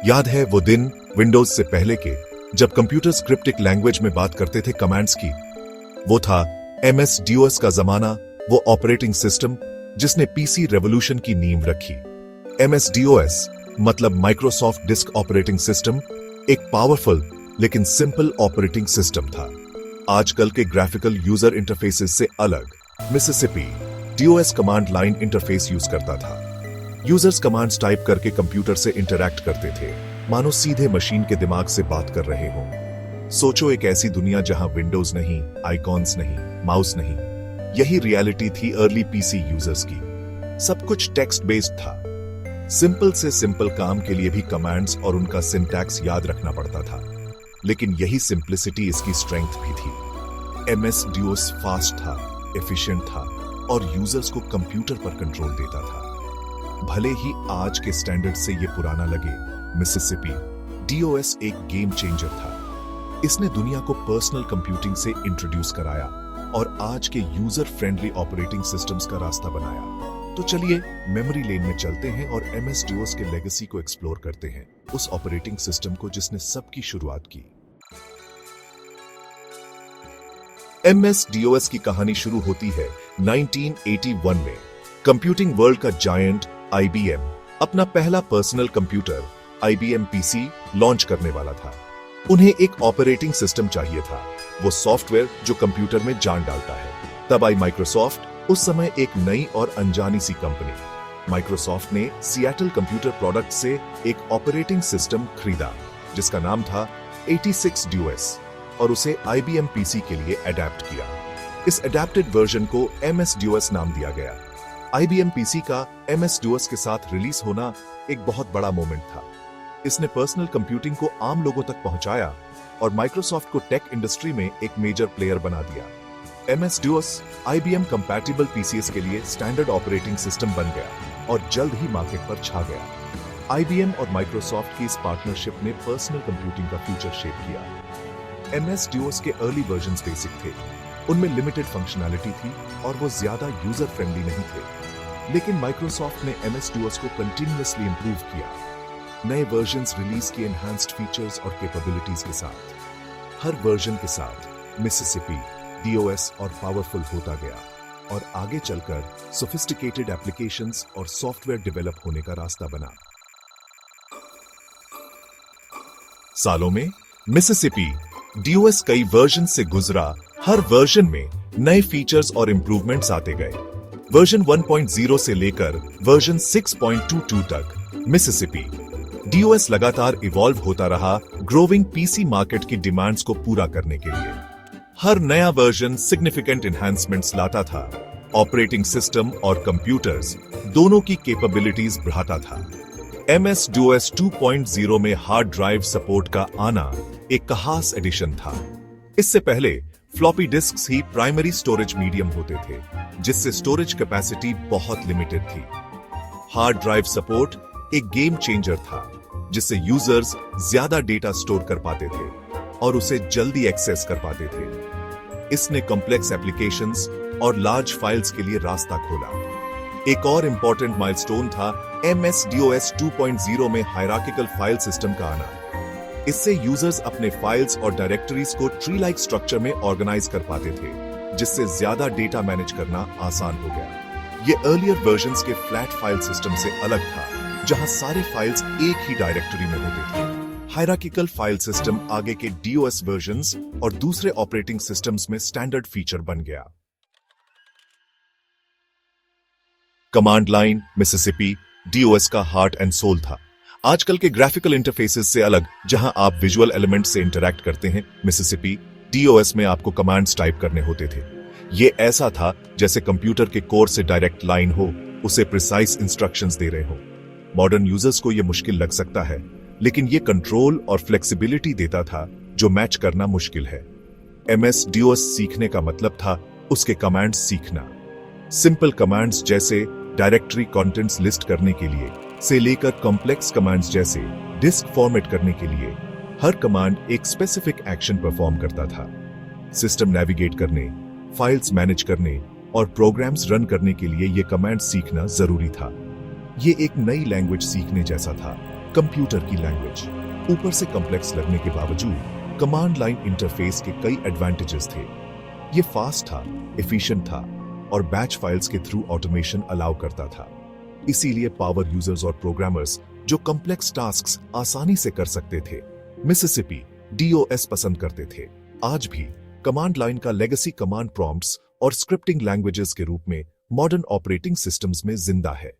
याद है वो दिन विंडोज से पहले के, जब कंप्यूटर क्रिप्टिक लैंग्वेज में बात करते थे कमांड्स की। वो था MS-DOS का जमाना, वो ऑपरेटिंग सिस्टम जिसने पीसी रेवोल्यूशन की नींव रखी। MS-DOS मतलब माइक्रोसॉफ्ट डिस्क ऑपरेटिंग सिस्टम, एक पावरफुल लेकिन सिंपल ऑपरेटिंग सिस्टम था। आजकल के ग्राफिकल यूजर इंटरफेसेस से अलग Mississippi DOS command line interface use करता था। यूजर्स कमांड्स टाइप करके कंप्यूटर से इंटरैक्ट करते थे, मानो सीधे मशीन के दिमाग से बात कर रहे हों। सोचो एक ऐसी दुनिया जहां विंडोज नहीं, आइकॉन्स नहीं, माउस नहीं। यही रियलिटी थी अर्ली पीसी यूजर्स की। सब कुछ टेक्स्ट बेस्ड था। सिंपल से सिंपल काम के लिए भी कमांड्स और उनका सिंटैक्स याद रखना पड़ता था। लेकिन यही सिंप्लिसिटी इसकी स्ट्रेंथ भी थी। MS-DOS फास्ट था, एफिशिएंट था और यूजर्स को कंप्यूटर पर कंट्रोल देता था। भले ही आज के स्टैंडर्ड से ये पुराना लगे, मिसिसिपी DOS एक गेम चेंजर था। इसने दुनिया को पर्सनल कंप्यूटिंग से इंट्रोड्यूस कराया और आज के यूजर फ्रेंडली ऑपरेटिंग सिस्टम्स का रास्ता बनाया। तो चलिए मेमोरी लेन में चलते हैं और MS-DOS के लेगेसी को एक्सप्लोर करते हैं, उस ऑपरेटिंग सिस्टम को जिसने सबकी शुरुआत की। MS-DOS की कहानी शुरू होती है 1981 में। कंप्यूटिंग वर्ल्ड का जायंट IBM अपना पहला personal computer IBM PC launch करने वाला था। उन्हें एक ऑपरेटिंग सिस्टम चाहिए था, वो सॉफ्टवेयर जो कंप्यूटर में जान डालता है। तब आई माइक्रोसॉफ्ट, उस समय एक नई और अनजानी सी कंपनी। माइक्रोसॉफ्ट ने सिएटल कंप्यूटर प्रोडक्ट से एक ऑपरेटिंग सिस्टम खरीदा जिसका नाम था 86DOS और उसे IBM PC के लिए अडेप्ट किया। इस अडेप्टेड वर्जन को MS-DOS नाम दिया गया। IBM PC का MS-DOS के साथ रिलीज होना एक बहुत बड़ा मोमेंट था। इसने पर्सनल कंप्यूटिंग को आम लोगों तक पहुंचाया और माइक्रोसॉफ्ट को टेक इंडस्ट्री में एक मेजर प्लेयर बना दिया। MS-DOS IBM कंपैटिबल PCs के लिए स्टैंडर्ड ऑपरेटिंग सिस्टम बन गया और जल्द ही मार्केट पर छा गया। IBM और माइक्रोसॉफ्ट की इस पार्टनरशिप ने पर्सनल कंप्यूटिंग का फ्यूचर शेप किया। MS-DOS के अर्ली वर्जन्स बेसिक थे, उनमें लिमिटेड फंक्शनैलिटी थी और वो ज्यादा यूजर फ्रेंडली नहीं थे। लेकिन माइक्रोसॉफ्ट ने MS-DOS को कंटिन्यूअसली इंप्रूव किया, नए वर्जन्स रिलीज किए एनहांस्ड फीचर्स और कैपेबिलिटीज के साथ। हर वर्जन के साथ मिसिसिपी DOS और पावरफुल होता गया और आगे चलकर सोफिस्टिकेटेड एप्लीकेशंस और सॉफ्टवेयर डेवलप होने का रास्ता बना। सालों में मिसिसिपी DOS कई वर्जन से गुजरा। हर वर्जन में नए फीचर्स और इंप्रूवमेंट्स आते गए। वर्जन 1.0 से लेकर वर्जन 6.22 तक मिसिसिपी DOS लगातार इवॉल्व होता रहा, ग्रोविंग PC मार्केट की डिमांड्स को पूरा करने के लिए। हर नया वर्जन सिग्निफिकेंट एनहांसमेंट्स लाता था। ऑपरेटिंग सिस्टम और कंप्यूटर्स दोनों की कैपेबिलिटीज बढ़ाता था। MS-DOS 2.0 में हार्ड ड्राइव सपोर्ट का आना एक खास एडिशन था। इससे पहले फ्लॉपी डिस्क्स ही प्राइमरी स्टोरेज मीडियम होते थे, जिससे स्टोरेज कैपेसिटी बहुत लिमिटेड थी। हार्ड ड्राइव सपोर्ट एक गेम चेंजर था, जिससे यूजर्स ज्यादा डेटा स्टोर कर पाते थे और उसे जल्दी एक्सेस कर पाते थे। इसने कॉम्प्लेक्स एप्लीकेशंस और लार्ज फाइल्स के लिए रास्ता खोला। एक और इंपॉर्टेंट माइलस्टोन था MS-DOS 2.0 में हायरार्किकल फाइल सिस्टम का आना। इससे यूजर्स अपने फाइल्स और डायरेक्टरीज को ट्री लाइक स्ट्रक्चर में ऑर्गेनाइज कर पाते थे, जिससे ज्यादा डेटा मैनेज करना आसान हो गया। ये अर्लियर वर्जन्स के फ्लैट फाइल सिस्टम से अलग था, जहां सारे फाइल्स एक ही डायरेक्टरी में होते थे। हायरार्किकल फाइल सिस्टम आगे के DOS वर्जन्स और दूसरे ऑपरेटिंग सिस्टम्स में स्टैंडर्ड फीचर बन गया। कमांड लाइन मिसिसिपी DOS का हार्ट एंड सोल था। आजकल के ग्राफिकल इंटरफेसेस से अलग, जहां आप विजुअल एलिमेंट से इंटरैक्ट करते हैं, मिसिसिपी DOS में आपको कमांड्स टाइप करने होते थे। ये ऐसा था जैसे कंप्यूटर के कोर से डायरेक्ट लाइन हो, उसे प्रिसाइज इंस्ट्रक्शंस दे रहे हो। मॉडर्न यूजर्स को यह मुश्किल लग सकता है, लेकिन ये कंट्रोल और फ्लेक्सिबिलिटी देता था जो मैच करना मुश्किल है। MS-DOS सीखने का मतलब था उसके कमांड्स सीखना। सिंपल कमांड्स जैसे डायरेक्टरी कंटेंट्स लिस्ट करने के लिए से लेकर कॉम्प्लेक्स कमांड्स जैसे डिस्क फॉर्मेट करने के लिए, हर कमांड एक स्पेसिफिक एक्शन परफॉर्म करता था। सिस्टम नेविगेट करने, फाइल्स मैनेज करने और प्रोग्राम्स रन करने के लिए ये कमांड सीखना जरूरी था। ये एक नई लैंग्वेज सीखने जैसा था, कंप्यूटर की लैंग्वेज। ऊपर से कॉम्प्लेक्स लगने के बावजूद कमांड लाइन इंटरफेस के कई एडवांटेजेस थे। ये फास्ट था, एफिशिएंट था और बैच फाइल्स के थ्रू ऑटोमेशन अलाउ करता था। इसीलिए पावर यूजर्स और प्रोग्रामर्स जो कॉम्प्लेक्स टास्क्स आसानी से कर सकते थे, मिसिसिपी DOS पसंद करते थे। आज भी कमांड लाइन का लेगेसी कमांड प्रॉम्प्ट्स और स्क्रिप्टिंग लैंग्वेजेस के रूप में मॉडर्न ऑपरेटिंग सिस्टम्स में जिंदा है।